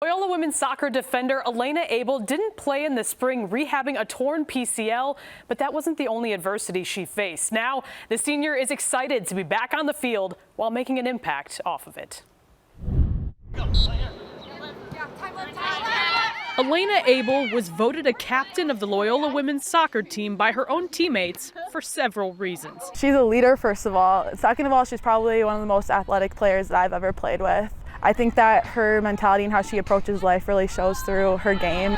Loyola women's soccer defender Alaina Abel didn't play in the spring, rehabbing a torn PCL, but that wasn't the only adversity she faced. Now, the senior is excited to be back on the field while making an impact off of it. Alaina Abel was voted a captain of the Loyola women's soccer team by her own teammates for several reasons. She's a leader, first of all. Second of all, she's probably one of the most athletic players that I've ever played with. I think that her mentality and how she approaches life really shows through her game.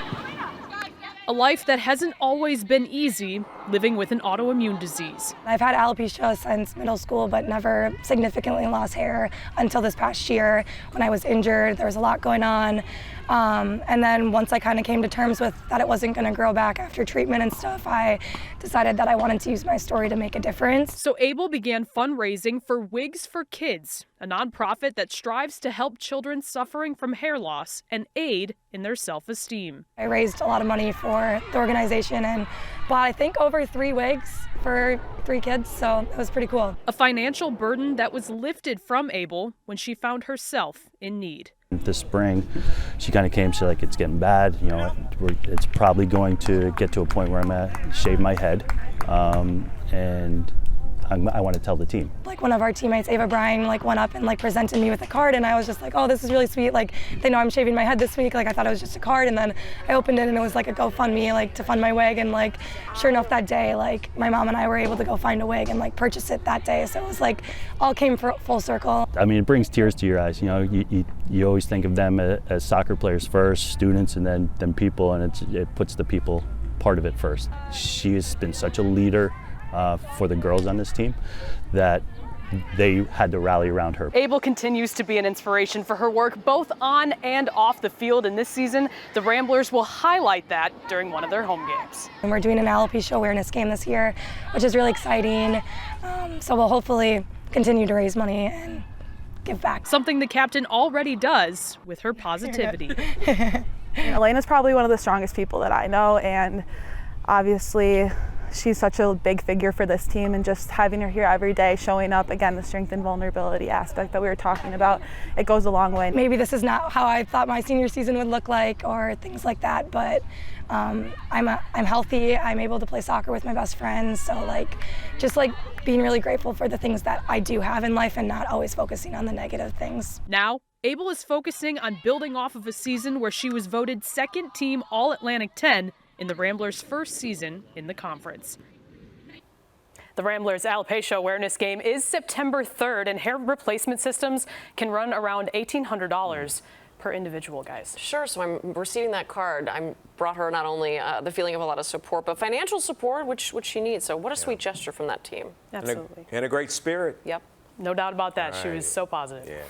A life that hasn't always been easy, living with an autoimmune disease. I've had alopecia since middle school, but never significantly lost hair until this past year when I was injured. There was a lot going on. And then once I kind of came to terms with that it wasn't going to grow back after treatment and stuff, I decided that I wanted to use my story to make a difference. So Abel began fundraising for Wigs for Kids, a nonprofit that strives to help children suffering from hair loss and aid in their self-esteem. I raised a lot of money for the organization and bought, I think, over 3 wigs for 3 kids, so it was pretty cool. A financial burden that was lifted from Abel when she found herself in need. This spring, she kind of came, she's like, it's getting bad, you know, it's probably going to get to a point where I'm gonna shave my head, and I want to tell the team. Like one of our teammates, Ava Bryan, went up and presented me with a card, and I was just like, oh, this is really sweet. They know I'm shaving my head this week. I thought it was just a card, and then I opened it and it was like a GoFundMe, to fund my wig. And sure enough, that day, my mom and I were able to go find a wig and purchase it that day. So it was all came full circle. I mean, it brings tears to your eyes. You know, you always think of them as soccer players first, students, and then people, and it puts the people part of it first. She has been such a leader for the girls on this team that they had to rally around her. Abel continues to be an inspiration for her work both on and off the field, and this season the Ramblers will highlight that during one of their home games. And we're doing an alopecia awareness game this year, which is really exciting. So we'll hopefully continue to raise money and give back. Something the captain already does with her positivity. Alaina's probably one of the strongest people that I know, and obviously she's such a big figure for this team, and just having her here every day, showing up, again, the strength and vulnerability aspect that we were talking about, it goes a long way. Maybe this is not how I thought my senior season would look like or things like that, but I'm healthy, I'm able to play soccer with my best friends, so just being really grateful for the things that I do have in life and not always focusing on the negative things. Now, Abel is focusing on building off of a season where she was voted second team All-Atlantic 10 in the Ramblers' first season in the conference. The Ramblers' alopecia awareness game is September 3rd, and hair replacement systems can run around $1,800 per individual, guys. Sure, so I'm receiving that card. I brought her not only the feeling of a lot of support, but financial support, which she needs. So what a sweet gesture from that team. Absolutely. And a great spirit. Yep. No doubt about that. Right. She was so positive. Yeah.